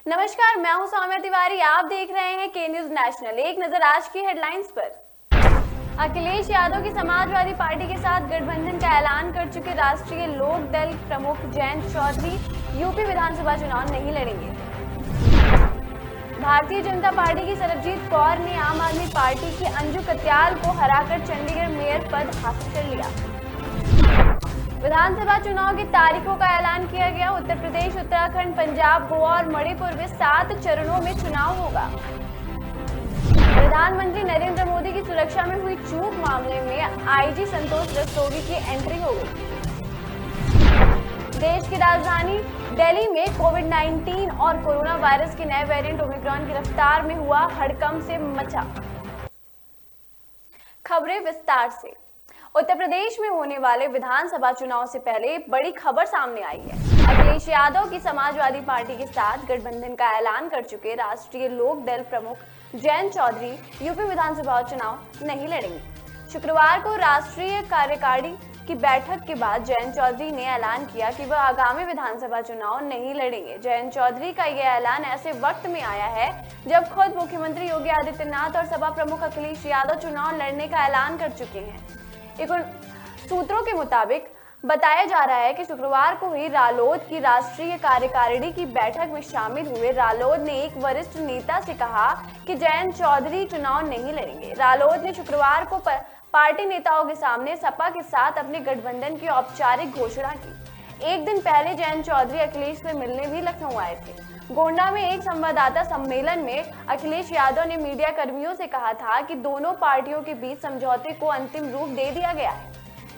नमस्कार, मैं हूं सौम्या तिवारी। आप देख रहे हैं के न्यूज नेशनल। एक नजर आज की हेडलाइंस पर। अखिलेश यादव की समाजवादी पार्टी के साथ गठबंधन का ऐलान कर चुके राष्ट्रीय लोक दल प्रमुख जयंत चौधरी यूपी विधानसभा चुनाव नहीं लड़ेंगे। भारतीय जनता पार्टी की सरबजीत कौर ने आम आदमी पार्टी की अंजू कत्याल को हराकर चंडीगढ़ मेयर पद हासिल कर लिया। विधानसभा चुनाव की तारीखों का ऐलान किया गया। उत्तर प्रदेश, उत्तराखंड, पंजाब, गोवा और मणिपुर में 7 चरणों में चुनाव होगा। प्रधानमंत्री नरेंद्र मोदी की सुरक्षा में हुई चूक मामले में आईजी संतोष रस्तोगी की एंट्री हो गई। देश की राजधानी दिल्ली में कोविड-19 और कोरोना वायरस के नए वेरिएंट ओमिक्रॉन की रफ्तार में हुआ हड़कंप से मचा। खबरें विस्तार से। उत्तर प्रदेश में होने वाले विधानसभा चुनाव से पहले बड़ी खबर सामने आई है। अखिलेश यादव की समाजवादी पार्टी के साथ गठबंधन का ऐलान कर चुके राष्ट्रीय लोक दल प्रमुख जयंत चौधरी यूपी विधानसभा चुनाव नहीं लड़ेंगे। शुक्रवार को राष्ट्रीय कार्यकारिणी की बैठक के बाद जयंत चौधरी ने ऐलान किया कि वह आगामी विधानसभा चुनाव नहीं लड़ेंगे। जयंत चौधरी का यह ऐलान ऐसे वक्त में आया है जब खुद मुख्यमंत्री योगी आदित्यनाथ और सपा प्रमुख अखिलेश यादव चुनाव लड़ने का ऐलान कर चुके हैं। सूत्रों के मुताबिक बताया जा रहा है कि शुक्रवार को हुई रालोद की राष्ट्रीय कार्यकारिणी की बैठक में शामिल हुए रालोद ने एक वरिष्ठ नेता से कहा कि जयंत चौधरी चुनाव नहीं लड़ेंगे। रालोद ने शुक्रवार को पार्टी नेताओं के सामने सपा के साथ अपने गठबंधन की औपचारिक घोषणा की। एक दिन पहले जयंत चौधरी अखिलेश से मिलने भी लखनऊ आए थे। गोंडा में एक संवाददाता सम्मेलन में अखिलेश यादव ने मीडिया कर्मियों से कहा था कि दोनों पार्टियों के बीच समझौते को अंतिम रूप दे दिया गया है।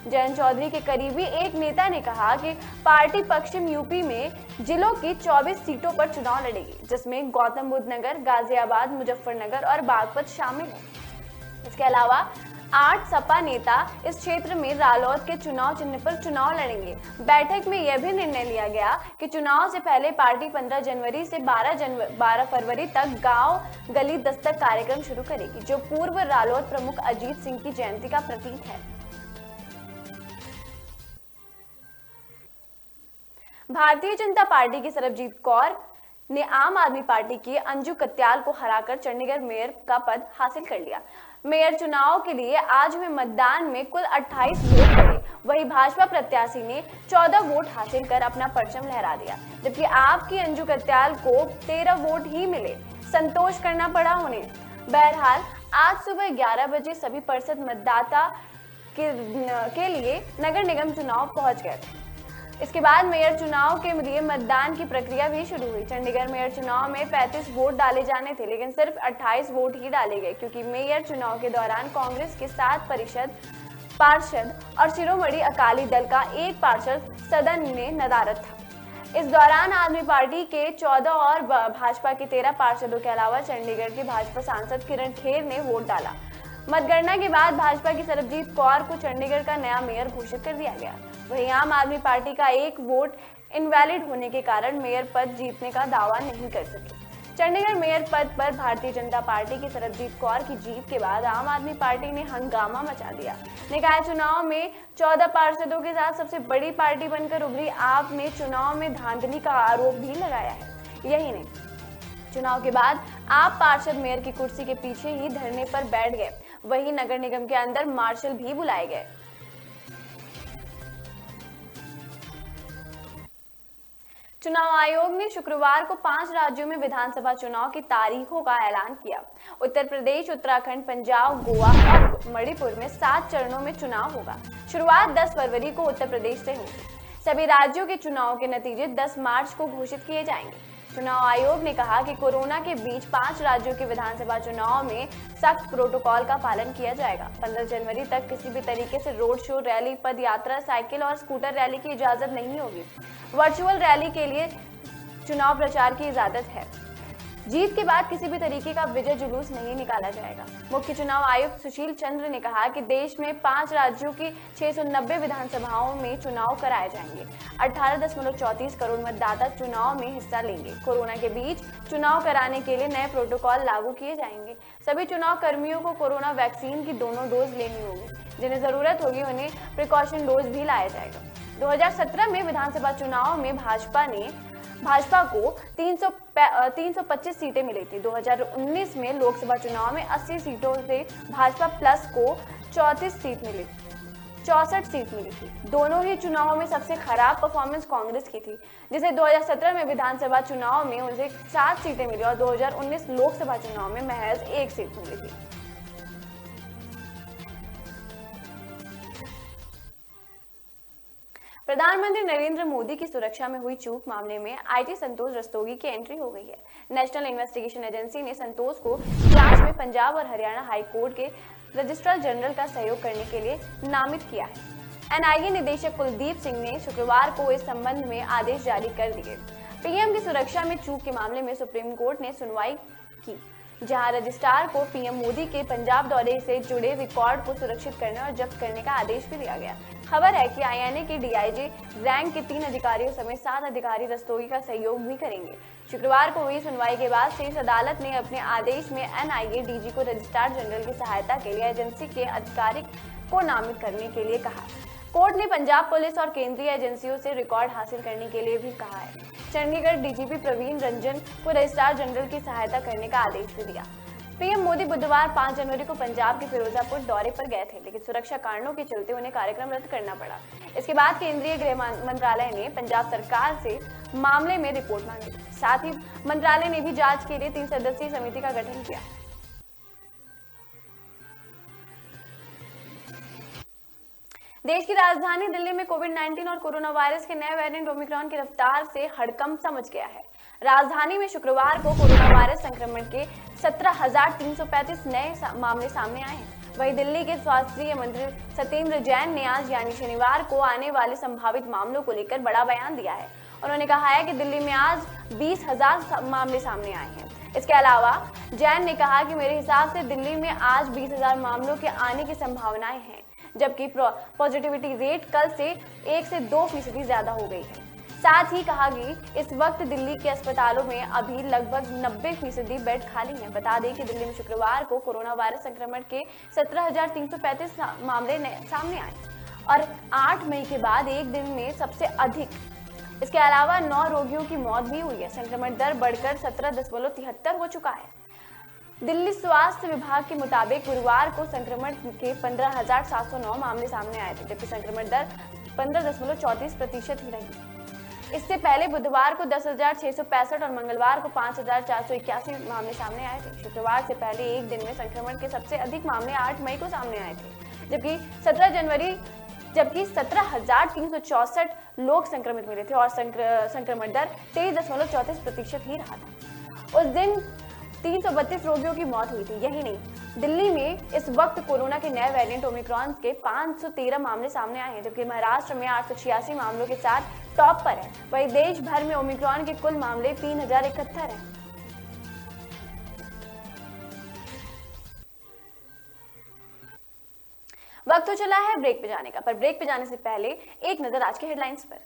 जयंत चौधरी के करीबी एक नेता ने कहा कि पार्टी पश्चिम यूपी में जिलों की 24 सीटों पर चुनाव लड़ेगी, जिसमें गौतम बुद्ध नगर, गाजियाबाद, मुजफ्फरनगर और बागपत शामिल है। इसके अलावा 8 सपा नेता इस क्षेत्र में रालोद के चुनाव चिन्ह पर चुनाव लड़ेंगे। बैठक में यह भी निर्णय लिया गया कि चुनाव से पहले पार्टी 15 जनवरी से 12 फरवरी तक गांव गली दस्तक कार्यक्रम शुरू करेगी, जो पूर्व रालोद प्रमुख अजीत सिंह की जयंती का प्रतीक है। भारतीय जनता पार्टी की सरबजीत कौर ने आम आदमी पार्टी की अंजू कत्याल को हराकर चंडीगढ़ मेयर का पद हासिल कर लिया। मेयर चुनाव के लिए आज हुए मतदान में कुल 28 वोट पड़े। वहीं भाजपा प्रत्याशी ने 14 वोट हासिल कर अपना परचम लहरा दिया, जबकि आप की अंजू कत्याल को 13 वोट ही मिले। संतोष करना पड़ा उन्हें। बहरहाल आज सुबह 11 बजे सभी पार्षद मतदाता के लिए नगर निगम चुनाव पहुंच गए थे। इसके बाद मेयर चुनाव के लिए मतदान की प्रक्रिया भी शुरू हुई। चंडीगढ़ मेयर चुनाव में 35 वोट डाले जाने थे, लेकिन सिर्फ 28 वोट ही डाले गए, क्योंकि मेयर चुनाव के दौरान कांग्रेस के 7 पार्षद और शिरोमणि अकाली दल का 1 पार्षद सदन में नदारद था। इस दौरान आदमी पार्टी के 14 और भाजपा के 13 पार्षदों के अलावा चंडीगढ़ के भाजपा सांसद किरण खेर ने वोट डाला। मतगणना के बाद भाजपा की सरबजीत कौर को चंडीगढ़ का नया मेयर घोषित कर दिया गया। वहीं आम आदमी पार्टी का 1 वोट इनवैलिड होने के कारण मेयर पद जीतने का दावा नहीं कर सके। चंडीगढ़ मेयर पद पर भारतीय जनता पार्टी की सरबजीत कौर की जीत के बाद आम आदमी पार्टी ने हंगामा मचा दिया। निकाय चुनाव में 14 पार्षदों के साथ सबसे बड़ी पार्टी बनकर उभरी आप ने चुनाव में धांधली का आरोप भी लगाया है। यही नहीं, चुनाव के बाद आप पार्षद मेयर की कुर्सी के पीछे ही धरने पर बैठ गए। वहीं नगर निगम के अंदर मार्शल भी बुलाए गए। चुनाव आयोग ने शुक्रवार को 5 राज्यों में विधानसभा चुनाव की तारीखों का ऐलान किया। उत्तर प्रदेश, उत्तराखंड, पंजाब, गोवा और मणिपुर में 7 चरणों में चुनाव होगा। शुरुआत 10 फरवरी को उत्तर प्रदेश से होगी। सभी राज्यों के चुनाव के नतीजे 10 मार्च को घोषित किए जाएंगे। चुनाव आयोग ने कहा कि कोरोना के बीच 5 राज्यों के विधानसभा चुनाव में सख्त प्रोटोकॉल का पालन किया जाएगा। 15 जनवरी तक किसी भी तरीके से रोड शो, रैली, पद यात्रा, साइकिल और स्कूटर रैली की इजाजत नहीं होगी। वर्चुअल रैली के लिए चुनाव प्रचार की इजाजत है। जीत के बाद किसी भी तरीके का विजय जुलूस नहीं निकाला जाएगा। मुख्य चुनाव आयुक्त सुशील चंद्र ने कहा कि देश में 5 राज्यों की 690 विधानसभाओं में चुनाव कराए जाएंगे। 18.34 करोड़ मतदाता चुनाव में हिस्सा लेंगे। कोरोना के बीच चुनाव कराने के लिए नए प्रोटोकॉल लागू किए जाएंगे। सभी चुनाव कर्मियों को कोरोना वैक्सीन की दोनों डोज लेनी होगी। जिन्हें जरूरत होगी उन्हें प्रिकॉशन डोज भी लाया जाएगा। 2017 में विधानसभा चुनाव में भाजपा ने भाजपा को 325 सीटें मिली थी। 2019 में लोकसभा चुनाव में 80 सीटों से भाजपा प्लस को 64 सीट मिली थी। दोनों ही चुनावों में सबसे खराब परफॉर्मेंस कांग्रेस की थी, जिसे 2017 में विधानसभा चुनाव में उसे 7 सीटें मिली और 2019 लोकसभा चुनाव में महज 1 सीट मिली थी। प्रधानमंत्री नरेंद्र मोदी की सुरक्षा में हुई चूक मामले में आईजी संतोष रस्तोगी की एंट्री हो गई है। नेशनल इन्वेस्टिगेशन एजेंसी ने संतोष को जांच में पंजाब और हरियाणा हाई कोर्ट के रजिस्ट्रार जनरल का सहयोग करने के लिए नामित किया है। एनआईए निदेशक कुलदीप सिंह ने शुक्रवार को इस संबंध में आदेश जारी कर दिए। पीएम की सुरक्षा में चूक के मामले में सुप्रीम कोर्ट ने सुनवाई की, जहां रजिस्ट्रार को पीएम मोदी के पंजाब दौरे से जुड़े रिकॉर्ड को सुरक्षित करने और जब्त करने का आदेश भी दिया गया। खबर है कि आईएनए के डीआईजी रैंक के 3 अधिकारियों समेत 7 अधिकारी रस्तोगी का सहयोग भी करेंगे। शुक्रवार को हुई सुनवाई के बाद शीर्ष अदालत ने अपने आदेश में एनआईए डीजी को रजिस्ट्रार जनरल की सहायता के लिए एजेंसी के अधिकारी को नामित करने के लिए कहा। कोर्ट ने पंजाब पुलिस और केंद्रीय एजेंसियों से रिकॉर्ड हासिल करने के लिए भी कहा है। चंडीगढ़ डीजीपी प्रवीण रंजन को रजिस्ट्रार जनरल की सहायता करने का आदेश भी दिया। पीएम मोदी बुधवार 5 जनवरी को पंजाब के फिरोजापुर दौरे पर गए थे, लेकिन सुरक्षा कारणों के चलते उन्हें कार्यक्रम रद्द करना पड़ा। इसके बाद केंद्रीय गृह मंत्रालय ने पंजाब सरकार से मामले में रिपोर्ट मांगी। साथ ही मंत्रालय ने भी जांच के लिए 3 सदस्यीय समिति का गठन किया। देश की राजधानी दिल्ली में कोविड-19 और कोरोना वायरस के नए वेरिएंट ओमिक्रॉन की रफ्तार से हड़कंप मच गया है। राजधानी में शुक्रवार को कोरोना वायरस संक्रमण के 17,335 नए मामले सामने आए हैं। वहीं दिल्ली के स्वास्थ्य मंत्री सत्येंद्र जैन ने आज यानी शनिवार को आने वाले संभावित मामलों को लेकर बड़ा बयान दिया है। उन्होंने कहा है कि दिल्ली में आज 20,000 मामले सामने आए हैं। इसके अलावा जैन ने कहा कि मेरे हिसाब से दिल्ली में आज 20,000 मामलों के आने की संभावनाएं हैं, जबकि पॉजिटिविटी रेट कल से 1 से 2% ज्यादा हो गई है। साथ ही कहा कि इस वक्त दिल्ली के अस्पतालों में अभी लगभग 90% बेड खाली हैं। बता दें कि दिल्ली में शुक्रवार को कोरोना वायरस संक्रमण के 17,335 मामले सामने आए और 8 मई के बाद एक दिन में सबसे अधिक। इसके अलावा 9 रोगियों की मौत भी हुई है। संक्रमण दर बढ़कर 17.73 हो चुका है। दिल्ली स्वास्थ्य विभाग के मुताबिक गुरुवार को संक्रमण के 15,709 मामले सामने आए थे, जबकि संक्रमण दर 15.34% ही रही। इससे पहले बुधवार को 10,665 और मंगलवार को 5,481 मामले सामने आए थे। शुक्रवार से पहले एक दिन में संक्रमण के सबसे अधिक मामले 8 मई को सामने आए थे, जबकि 17,364 लोग संक्रमित मिले थे और संक्रमण दर 23.34% ही रहा था। उस दिन 332 रोगियों की मौत हुई थी। यही नहीं, दिल्ली में इस वक्त कोरोना के नए वेरिएंट ओमिक्रॉन के 513 मामले सामने आए हैं, जबकि महाराष्ट्र में 886 मामलों के साथ टॉप पर है। वहीं देश भर में ओमिक्रॉन के कुल मामले 3071 हैं। वक्त हो चला है ब्रेक पे जाने का, पर ब्रेक पे जाने से पहले एक नजर आज के हेडलाइंस पर।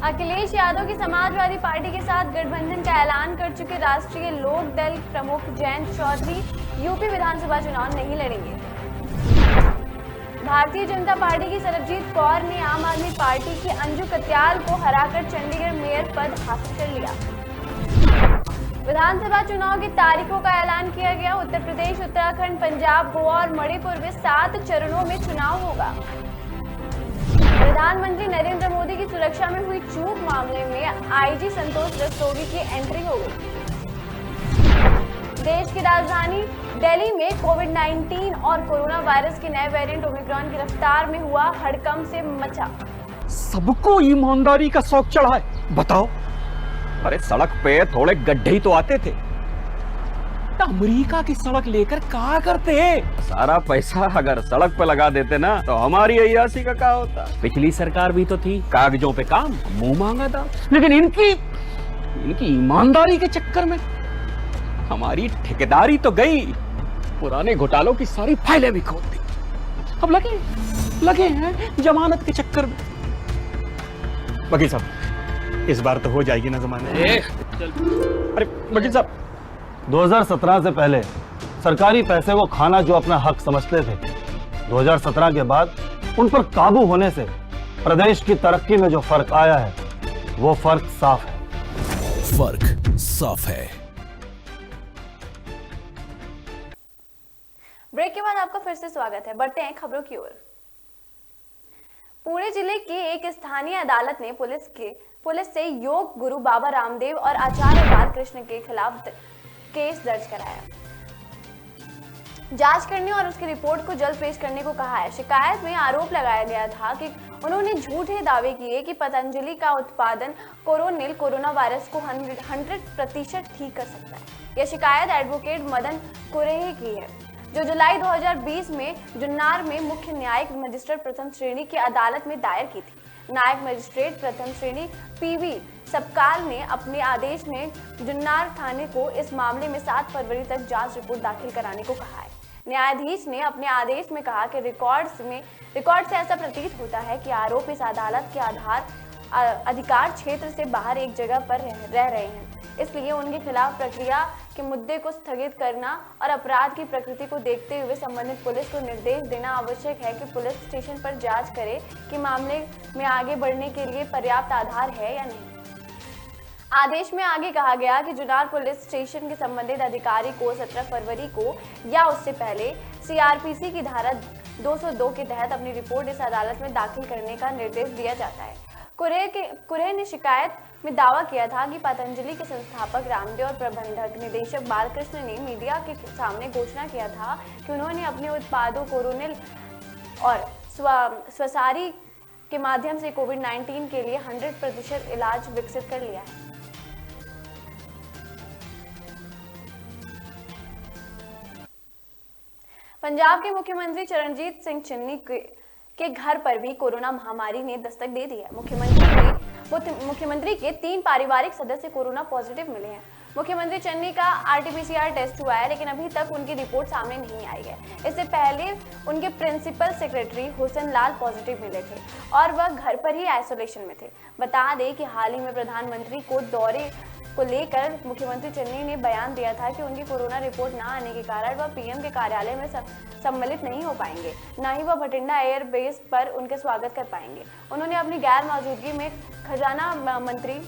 अखिलेश यादव की समाजवादी पार्टी के साथ गठबंधन का ऐलान कर चुके राष्ट्रीय लोक दल प्रमुख जयंत चौधरी यूपी विधानसभा चुनाव नहीं लड़ेंगे। भारतीय जनता पार्टी की सरबजीत कौर ने आम आदमी पार्टी की अंजू कत्याल को हराकर चंडीगढ़ मेयर पद हासिल कर लिया। विधानसभा चुनाव की तारीखों का ऐलान किया गया। उत्तर प्रदेश, उत्तराखंड, पंजाब, गोवा और मणिपुर में 7 चरणों में चुनाव होगा। प्रधानमंत्री नरेंद्र मोदी की सुरक्षा में हुई चूक मामले में आईजी संतोष रस्तोगी की एंट्री हो गई। देश की राजधानी दिल्ली में कोविड-19 और कोरोना वायरस के नए वेरिएंट ओमिक्रॉन की रफ्तार में हुआ हड़कंप से मचा। सबको ईमानदारी का शौक चढ़ा है। बताओ, अरे सड़क पे थोड़े गड्ढे ही तो आते थे, अमेरिका की सड़क लेकर क्या करते? सारा पैसा अगर सड़क पे लगा देते ना तो हमारी अय्यासी का क्या होता। पिछली सरकार भी तो थी, कागजों पे काम, मुंह मांगा था, लेकिन इनकी ईमानदारी के चक्कर में हमारी ठेकेदारी तो गई, पुराने घोटालों की सारी फाइलें भी खोल दी। अब लगे हैं जमानत के चक्कर में। वकील साहब, इस बार तो हो जाएगी ना जमानत। अरे वकील साहब, 2017 से पहले सरकारी पैसे को खाना जो अपना हक समझते थे, 2017 के बाद उन पर काबू होने से प्रदेश की तरक्की में जो फर्क आया है वो फर्क साफ है। फर्क साफ है। ब्रेक के बाद आपका फिर से स्वागत है। बढ़ते हैं खबरों की ओर। पुणे जिले की एक स्थानीय अदालत ने पुलिस से योग गुरु बाबा रामदेव और आचार्य बालकृष्ण के खिलाफ केस दर्ज कराया, जांच करने और उसकी रिपोर्ट को जल्द पेश करने को कहा है। शिकायत में आरोप लगाया गया था कि उन्होंने झूठे दावे किए कि पतंजलि का उत्पादन कोरोनिल कोरोना वायरस को 100% ठीक कर सकता है। यह शिकायत एडवोकेट मदन कुरेहे की है, जो जुलाई 2020 में जुन्नार में मुख्य न्यायिक मजिस्ट्रेट प्रथम श्रेणी की अदालत में दायर की थी। न्यायिक मजिस्ट्रेट प्रथम श्रेणी पीवी सबकाल ने अपने आदेश में जुन्नार थाने को इस मामले में 7 फरवरी तक जांच रिपोर्ट दाखिल कराने को कहा है। न्यायाधीश ने अपने आदेश में कहा कि रिकॉर्ड से ऐसा प्रतीत होता है कि आरोप इस अदालत के अधिकार क्षेत्र से बाहर एक जगह पर रह रहे हैं, इसलिए उनके खिलाफ प्रक्रिया के मुद्दे को स्थगित करना और अपराध की प्रकृति को देखते हुए संबंधित पुलिस को निर्देश देना आवश्यक है कि पुलिस स्टेशन पर जांच करे कि मामले में आगे बढ़ने के लिए पर्याप्त आधार है या नहीं। आदेश में आगे कहा गया कि जुन्नार पुलिस स्टेशन के संबंधित अधिकारी को 17 फरवरी को या उससे पहले सीआरपीसी की धारा 202 के तहत अपनी रिपोर्ट इस अदालत में दाखिल करने का निर्देश दिया जाता है। कुरेह ने शिकायत में दावा किया था कि पतंजलि के संस्थापक रामदेव और प्रबंधक निदेशक बालकृष्ण ने मीडिया के सामने घोषणा किया था कि उन्होंने अपने उत्पादों कोरोनिल और स्वसारी के माध्यम से कोविड-19 के लिए 100% इलाज विकसित कर लिया है। पंजाब के मुख्यमंत्री चरणजीत सिंह चन्नी के घर पर भी कोरोना महामारी ने दस्तक दे दी है। मुख्यमंत्री के 3 पारिवारिक सदस्य कोरोना पॉजिटिव मिले हैं। मुख्यमंत्री चन्नी का आरटीपीसीआर टेस्ट हुआ है, लेकिन अभी तक उनकी रिपोर्ट सामने नहीं आई है। इससे पहले उनके प्रिंसिपल सेक्रेटरी हुसैन लाल पॉजिटिव मिले थे और वह घर पर ही आइसोलेशन में थे। बता दें कि हाल ही में प्रधानमंत्री को दौरे को लेकर मुख्यमंत्री चन्नी ने बयान दिया था कि उनकी कोरोना रिपोर्ट ना आने के कारण वह पीएम के कार्यालय में सम्मिलित नहीं हो पाएंगे, न ही वह भटिंडा एयरबेस पर उनके स्वागत कर पाएंगे। उन्होंने अपनी गैर मौजूदगी में खजाना मंत्री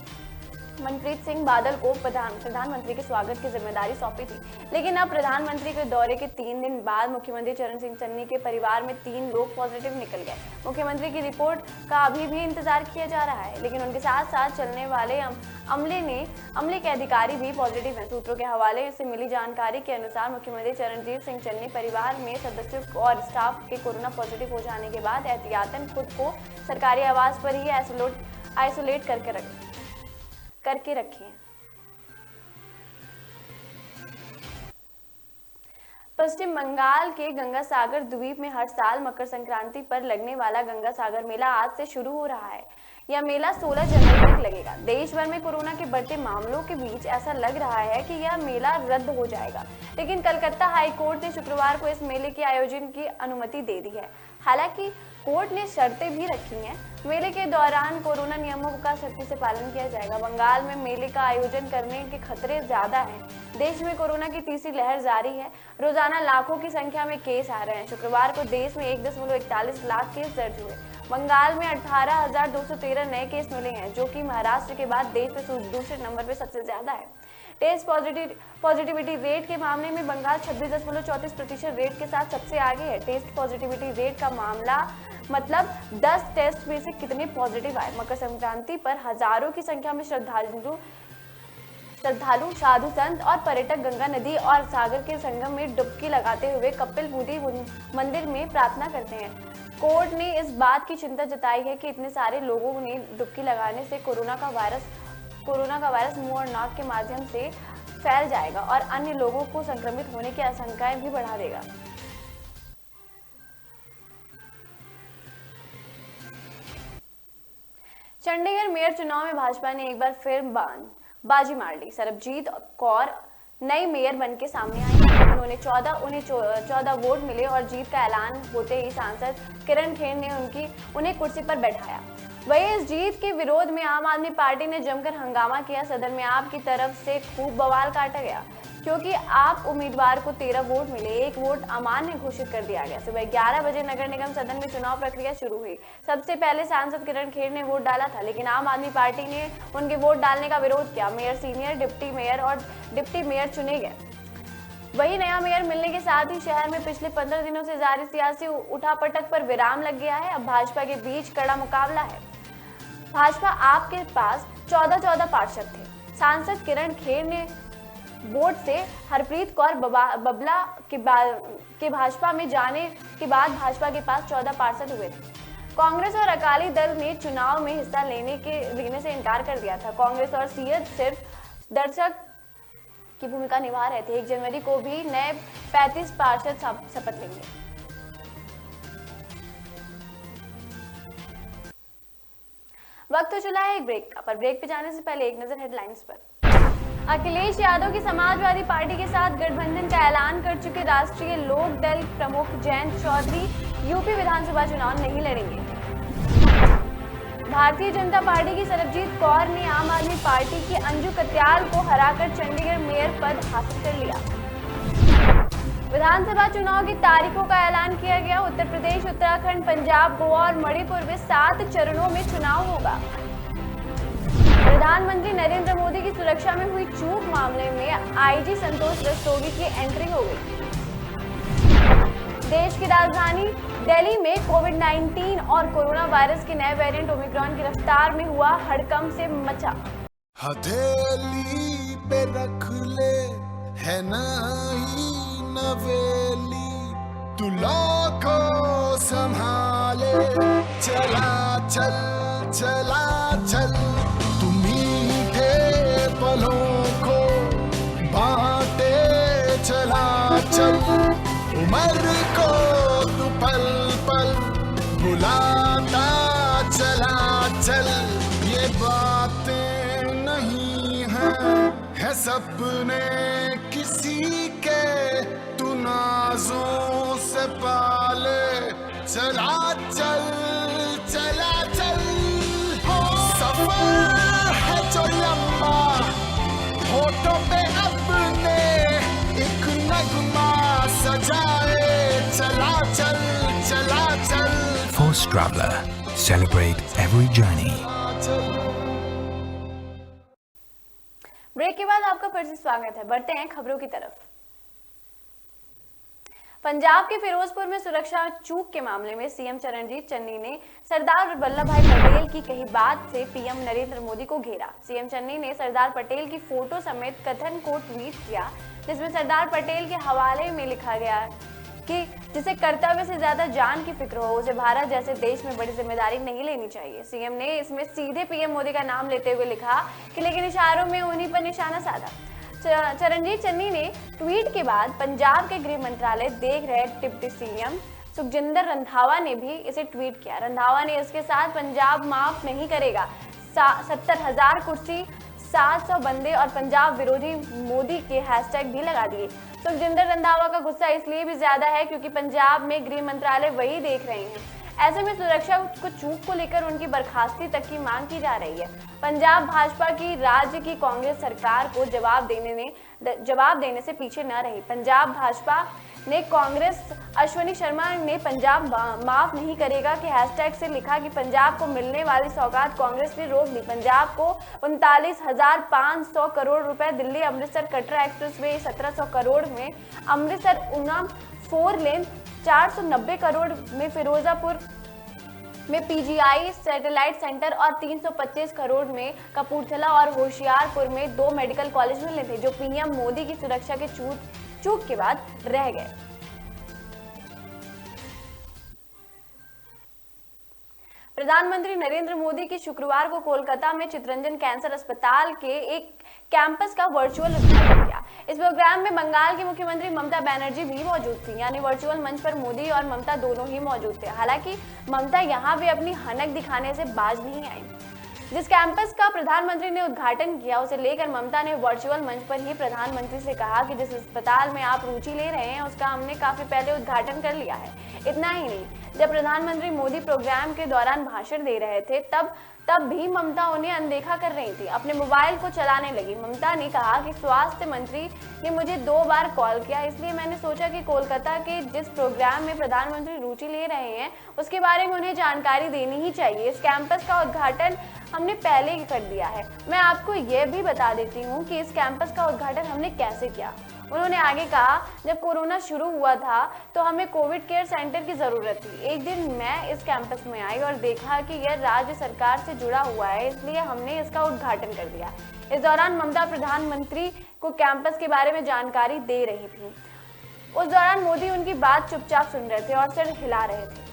मनप्रीत सिंह बादल को प्रधानमंत्री के स्वागत की जिम्मेदारी सौंपी थी, लेकिन अब प्रधानमंत्री के दौरे के 3 दिन बाद मुख्यमंत्री चरण सिंह चन्नी के परिवार में 3 लोग पॉजिटिव निकल गए। मुख्यमंत्री की रिपोर्ट का अभी भी इंतजार किया जा रहा है, लेकिन उनके साथ साथ चलने वाले अमले के अधिकारी भी पॉजिटिव हैं। सूत्रों के हवाले से मिली जानकारी के अनुसार मुख्यमंत्री चरणजीत सिंह चन्नी परिवार में सदस्यों और स्टाफ के कोरोना पॉजिटिव हो जाने के बाद एहतियातन खुद को सरकारी आवास पर ही आइसोलेट करके रखे हैं। पश्चिम बंगाल के गंगासागर द्वीप में हर साल मकर संक्रांति पर लगने वाला गंगासागर मेला आज से शुरू हो रहा है। यह मेला 16 जनवरी तक लगेगा। देश भर में कोरोना के बढ़ते मामलों के बीच ऐसा लग रहा है कि यह मेला रद्द हो जाएगा, लेकिन कलकत्ता हाई कोर्ट ने शुक्रवार को इस मेले के आयोजन की अनुमति दे दी है। हालांकि कोर्ट ने शर्तें भी रखी हैं। मेले के दौरान कोरोना नियमों का सख्ती से पालन किया जाएगा। बंगाल में मेले का आयोजन करने के खतरे ज्यादा हैं। देश में कोरोना की तीसरी लहर जारी है। रोजाना लाखों की संख्या में केस आ रहे हैं। शुक्रवार को देश में 1.41 लाख केस दर्ज हुए। बंगाल में 18,213 नए केस मिले हैं, जो कि महाराष्ट्र के बाद देश में दूसरे नंबर पर सबसे ज्यादा है। टेस्ट पॉजिटिविटी रेट के मामले में बंगाल 26.34% रेट के साथ सबसे आगे है। टेस्ट पॉजिटिविटी रेट का मामला मतलब 10 टेस्ट में से कितने पॉजिटिव आए। मकर संक्रांति पर हजारों की संख्या में श्रद्धालु, साधु संत और पर्यटक गंगा नदी और सागर के संगम में डुबकी लगाते हुए कपिल मुनि मंदिर में प्रार्थना करते हैं। कोर्ट ने इस बात की चिंता जताई है कि इतने सारे लोगों ने डुबकी लगाने से कोरोना का वायरस मुंह और नाक के माध्यम से फैल जाएगा और अन्य लोगों को संक्रमित होने की आशंकाएं भी बढ़ा देगा। चंडीगढ़ मेयर चुनाव में भाजपा ने एक बार फिर बाजी मार ली। सरबजीत कौर नई मेयर बनके सामने आई। उन्हें 14 वोट मिले और जीत का ऐलान होते ही सांसद किरण खेर ने उन्हें कुर्सी पर बैठाया। वहीं इस जीत के विरोध में आम आदमी पार्टी ने जमकर हंगामा किया। सदन में आप की तरफ से खूब बवाल काटा गया। क्योंकि आप उम्मीदवार को 13 वोट मिले, 1 वोट अमान्य घोषित कर दिया गया। सुबह 11 बजे नगर निगम सदन में चुनाव प्रक्रिया शुरू हुई। सबसे पहले सांसद किरण खेर ने वोट डाला था, लेकिन आम आदमी पार्टी ने उनके वोट डालने का विरोध किया। मेयर, सीनियर डिप्टी मेयर और डिप्टी मेयर चुने गए। वही नया मेयर मिलने के साथ ही शहर में पिछले 15 दिनों से जारी सियासी उठापटक पर विराम लग गया है। अब भाजपा के बीच कड़ा मुकाबला है। भाजपा आप के पास 14 पार्षद थे। सांसद किरण खेर ने वोट से हरप्रीत कौर बबला के भाजपा में जाने के बाद भाजपा के पास 14 पार्षद हुए थे। कांग्रेस और अकाली दल ने चुनाव में हिस्सा लेने से इनकार कर दिया था। कांग्रेस और सीएद सिर्फ दर्शक की भूमिका निभा रहे थे। 1 जनवरी को भी नए 35 पार्षद शपथ लेंगे। वक्त हो चला है एक ब्रेक का, पर ब्रेक पे जाने से पहले एक नजर हेडलाइंस पर। अखिलेश यादव की समाजवादी पार्टी के साथ गठबंधन का ऐलान कर चुके राष्ट्रीय लोक दल प्रमुख जयंत चौधरी यूपी विधानसभा चुनाव नहीं लड़ेंगे। भारतीय जनता पार्टी की सरबजीत कौर ने आम आदमी पार्टी की अंजू कत्याल को हराकर चंडीगढ़ मेयर पद हासिल कर लिया। विधानसभा चुनाव की तारीखों का ऐलान किया गया। उत्तर प्रदेश, उत्तराखंड, पंजाब, गोवा और मणिपुर में 7 चरणों में चुनाव होगा। प्रधानमंत्री नरेंद्र मोदी की सुरक्षा में हुई चूक मामले में आईजी संतोष रस्तोगी की एंट्री हो गई। देश की राजधानी दिल्ली में कोविड-19 और कोरोना वायरस के नए वेरिएंट ओमिक्रॉन की रफ्तार में हुआ हड़कंप से मचा। हथेली पे रख ले है नई नवेली, तुला को संभाले चला चल चला चल, तू मीठे पलों को बांटे चला चल, उम्र को तू पल पल बुलाता चला चल। ये बातें नहीं है सपने किसी के, तू नाजों से पाले चला चल चला चल। सफर है जो लंबा, होठों पे अपने एक नगमा सजाए चला चल चला चल। Force Traveler. Celebrate every journey. Break के बाद आपका फिर से स्वागत है। बढ़ते हैं खबरों की तरफ। पंजाब के फिरोजपुर में सुरक्षा चूक के मामले में सीएम चरणजीत चन्नी ने सरदार वल्लभ भाई पटेल की कही बात से पीएम नरेंद्र मोदी को घेरा। सीएम चन्नी ने सरदार पटेल की फोटो समेत कथन को ट्वीट किया, जिसमें सरदार पटेल के हवाले में लिखा गया कि जिसे कर्तव्य से ज्यादा जान की फिक्र हो, उसे भारत जैसे देश में बड़ी जिम्मेदारी नहीं लेनी चाहिए। सीएम ने इसमें सीधे पीएम मोदी का नाम लेते हुए लिखा कि लेकिन इशारों में उन्हीं पर निशाना साधा। चरणजीत चन्नी ने ट्वीट के बाद पंजाब के गृह मंत्रालय देख रहे डिप्टी सीएम सुखजिंदर रंधावा ने भी इसे ट्वीट किया। रंधावा ने इसके साथ पंजाब माफ नहीं करेगा, 70,000 कुर्सी, 700 बंदे और पंजाब विरोधी मोदी के हैशटैग भी लगा दिए। सुखजिंदर रंधावा का गुस्सा इसलिए भी ज्यादा है क्योंकि पंजाब में गृह मंत्रालय वही देख रहे हैं। ऐसे में सुरक्षा को चूक को लेकर उनकी बर्खास्ती तक की मांग की जा रही है। पंजाब भाजपा की राज्य की कांग्रेस सरकार को जवाब देने से पीछे न रही। पंजाब भाजपा ने कांग्रेस अश्विनी शर्मा ने पंजाब माफ नहीं करेगा के हैशटैग से लिखा कि पंजाब को मिलने वाली सौगात कांग्रेस ने रोक दी। पंजाब को 39,500 करोड़ रुपए, दिल्ली अमृतसर कटरा एक्सप्रेसवे 1700 करोड़ में, अमृतसर ऊना 4 लेन 490 करोड़ में, फिरोजापुर में पीजीआई सैटेलाइट सेंटर और 325 करोड़ में कपूरथला और होशियारपुर में 2 मेडिकल कॉलेज मिलने थे, जो पीएम मोदी की सुरक्षा के चूक के बाद रह गए। प्रधानमंत्री नरेंद्र मोदी की शुक्रवार को कोलकाता में चित्तरंजन कैंसर अस्पताल के एक कैंपस का वर्चुअल उद्घाटन किया। इस प्रोग्राम में बंगाल की मुख्यमंत्री ममता बनर्जी भी मौजूद थी, यानी वर्चुअल मंच पर मोदी और ममता दोनों ही मौजूद थे। हालांकि ममता यहां भी अपनी हनक दिखाने से बाज नहीं आई। जिस कैंपस का प्रधानमंत्री ने उद्घाटन किया, उसे लेकर ममता ने वर्चुअल मंच पर ही प्रधानमंत्री से कहा कि जिस अस्पताल में आप रुचि ले रहे हैं उसका हमने काफी पहले उद्घाटन कर लिया है। इतना ही नहीं, जब प्रधानमंत्री मोदी प्रोग्राम के दौरान भाषण दे रहे थे तब तब भी ममता उन्हें अनदेखा कर रही थी, अपने मोबाइल को चलाने लगी। ममता ने कहा कि स्वास्थ्य मंत्री ने मुझे 2 बार कॉल किया, इसलिए मैंने सोचा कि कोलकाता के जिस प्रोग्राम में प्रधानमंत्री रुचि ले रहे हैं उसके बारे में उन्हें जानकारी देनी ही चाहिए। इस कैंपस का उद्घाटन हमने पहले ही कर दिया है। मैं आपको यह भी बता देती हूँ कि इस कैंपस का उद्घाटन हमने कैसे किया। उन्होंने आगे कहा, जब कोरोना शुरू हुआ था तो हमें कोविड केयर सेंटर की जरूरत थी। एक दिन मैं इस कैंपस में आई और देखा कि यह राज्य सरकार से जुड़ा हुआ है, इसलिए हमने इसका उद्घाटन कर दिया। इस दौरान ममता प्रधानमंत्री को कैंपस के बारे में जानकारी दे रही थी। उस दौरान मोदी उनकी बात चुपचाप सुन रहे थे और सिर हिला रहे थे।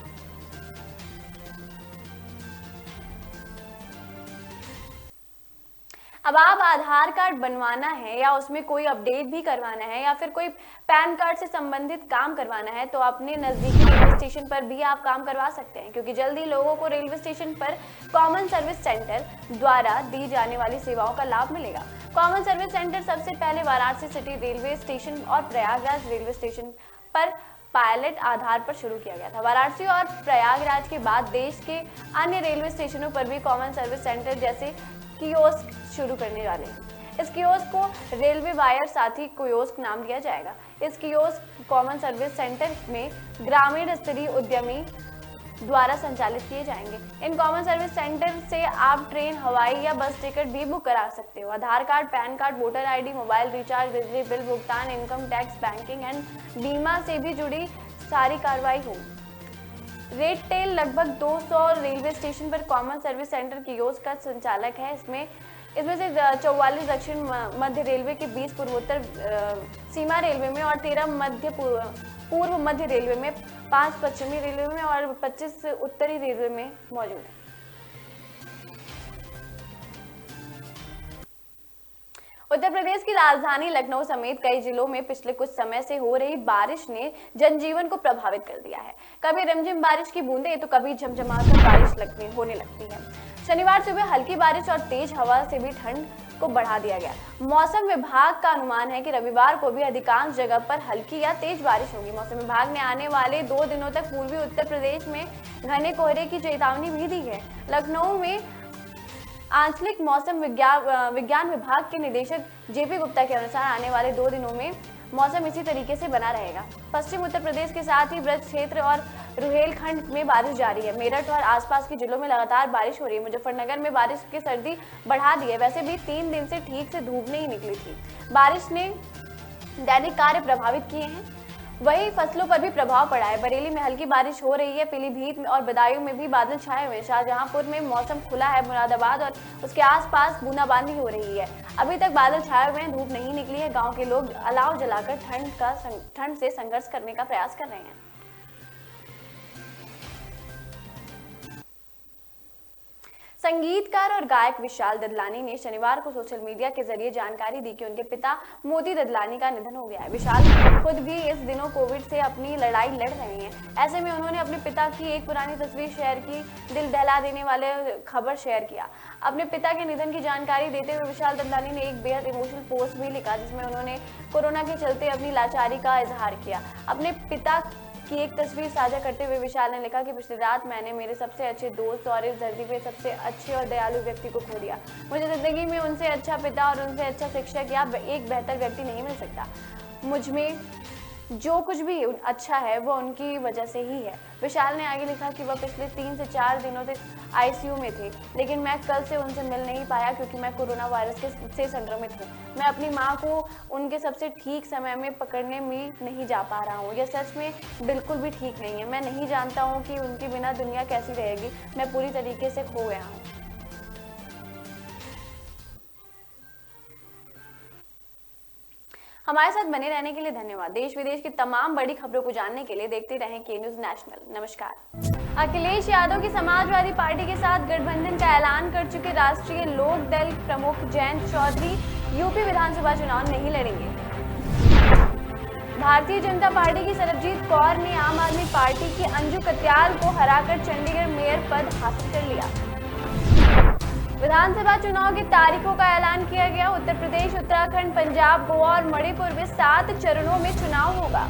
अब आप आधार कार्ड बनवाना है या उसमें कोई अपडेट भी करवाना है या फिर कोई पैन कार्ड से संबंधित काम करवाना है तो अपने नजदीकी रेलवे स्टेशन पर भी आप काम करवा सकते हैं, क्योंकि जल्दी लोगों को रेलवे स्टेशन पर कॉमन सर्विस सेंटर द्वारा दी जाने वाली सेवाओं का लाभ मिलेगा। कॉमन सर्विस सेंटर सबसे पहले वाराणसी सिटी रेलवे स्टेशन और प्रयागराज रेलवे स्टेशन पर पायलट आधार पर शुरू किया गया था। वाराणसी और प्रयागराज के बाद देश के अन्य रेलवे स्टेशनों पर भी कॉमन सर्विस सेंटर जैसे कियोस्क शुरू करने वाले हैं। इस कियोस्क को रेलवे वायर साथी कियोस्क नाम दिया जाएगा। इस कियोस्क कॉमन सर्विस सेंटर में ग्रामीण स्तरीय उद्यमी द्वारा संचालित किए जाएंगे। इन कॉमन सर्विस सेंटर से आप ट्रेन, हवाई या बस टिकट भी बुक करा सकते हो। Aadhaar card, PAN card, voter ID, mobile recharge, बिजली बिल भुगतान, इनकम टैक्स, बैंकिंग एंड बीमा से भी जुड़ी सारी कार्रवाई होगी। रेड टेल लगभग 200 रेलवे स्टेशन पर कॉमन सर्विस सेंटर कियोस्क का संचालक है। इसमें से 44 दक्षिण मध्य रेलवे के 20 पूर्वोत्तर सीमा रेलवे में और 13 पूर्व मध्य रेलवे में, 5 पश्चिमी रेलवे में और 25 उत्तरी रेलवे में मौजूद है। उत्तर प्रदेश की राजधानी लखनऊ समेत कई जिलों में पिछले कुछ समय से हो रही बारिश ने जनजीवन को प्रभावित कर दिया है। कभी रिमझिम बारिश की बूंदें तो कभी झमझमाकर बारिश होने लगती है। शनिवार सुबह हल्की बारिश और तेज हवा से भी ठंड को बढ़ा दिया गया। मौसम विभाग का अनुमान है कि रविवार को भी अधिकांश जगह पर हल्की या तेज बारिश होगी। मौसम विभाग ने आने वाले 2 दिनों तक पूर्वी उत्तर प्रदेश में घने कोहरे की चेतावनी भी दी है। लखनऊ में आंचलिक मौसम विज्ञान विभाग के निदेशक जेपी गुप्ता के अनुसार आने वाले 2 दिनों में मौसम इसी तरीके से बना रहेगा। पश्चिम उत्तर प्रदेश के साथ ही ब्रज क्षेत्र और रुहेलखंड में बारिश जारी है। मेरठ और आसपास के जिलों में लगातार बारिश हो रही है। मुजफ्फरनगर में बारिश की सर्दी बढ़ा दी है। वैसे भी 3 दिन से ठीक से धूप नहीं निकली थी। बारिश ने दैनिक कार्य प्रभावित किए हैं, वही फसलों पर भी प्रभाव पड़ा है। बरेली में हल्की बारिश हो रही है। पीलीभीत और बदायूं में भी बादल छाए हुए हैं। शाहजहांपुर में मौसम खुला है। मुरादाबाद और उसके आसपास बूंदाबांदी हो रही है। अभी तक बादल छाए हुए हैं, धूप नहीं निकली है। गांव के लोग अलाव जलाकर ठंड से संघर्ष करने का प्रयास कर रहे हैं। संगीतकार और गायक विशाल ददलानी ने शनिवार को सोशल मीडिया के जरिए जानकारी दी कि उनके पिता मोती ददलानी का निधन हो गया है। विशाल खुद भी इस दिनों कोविड से अपनी लड़ाई लड़ रहे हैं। ऐसे में उन्होंने अपने पिता की एक पुरानी तस्वीर शेयर की, दिल दहला देने वाले खबर शेयर किया। अपने पिता के निधन की जानकारी देते हुए विशाल ददलानी ने एक बेहद इमोशनल पोस्ट भी लिखा, जिसमें उन्होंने कोरोना के चलते अपनी लाचारी का इजहार किया। अपने पिता की एक तस्वीर साझा करते हुए विशाल ने लिखा कि पिछली रात मैंने मेरे सबसे अच्छे दोस्त और इस धरती पे सबसे अच्छे और दयालु व्यक्ति को खो दिया। मुझे जिंदगी में उनसे अच्छा पिता और उनसे अच्छा शिक्षक या एक बेहतर व्यक्ति नहीं मिल सकता। मुझ में जो कुछ भी अच्छा है वो उनकी वजह से ही है। विशाल ने आगे लिखा कि वह पिछले 3 से 4 दिनों तक आईसीयू में थे, लेकिन मैं कल से उनसे मिल नहीं पाया क्योंकि मैं कोरोना वायरस से संक्रमित हूँ। मैं अपनी माँ को उनके सबसे ठीक समय में पकड़ने में नहीं जा पा रहा हूँ। यह सच में बिल्कुल भी ठीक नहीं है। मैं नहीं जानता हूँ कि उनके बिना दुनिया कैसी रहेगी। मैं पूरी तरीके से खो गया हूँ। हमारे साथ बने रहने के लिए धन्यवाद। देश विदेश की तमाम बड़ी खबरों को जानने के लिए देखते रहें के न्यूज नेशनल। नमस्कार। अखिलेश यादव की समाजवादी पार्टी के साथ गठबंधन का ऐलान कर चुके राष्ट्रीय लोक दल प्रमुख जयंत चौधरी यूपी विधानसभा चुनाव नहीं लड़ेंगे। भारतीय जनता पार्टी की सरबजीत कौर ने आम आदमी पार्टी की अंजू कत्याल को हराकर चंडीगढ़ मेयर पद हासिल कर लिया। विधानसभा चुनाव की तारीखों का ऐलान किया गया। उत्तर प्रदेश, उत्तराखंड, पंजाब, गोवा और मणिपुर में 7 चरणों में चुनाव होगा।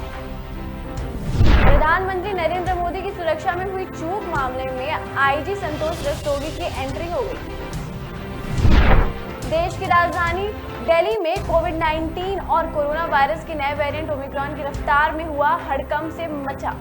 प्रधानमंत्री नरेंद्र मोदी की सुरक्षा में हुई चूक मामले में आईजी संतोष रस्तोगी की एंट्री हो गई। देश की राजधानी दिल्ली में कोविड-19 और कोरोना वायरस के नए वेरिएंट ओमिक्रॉन की रफ्तार में हुआ हड़कंप से मचा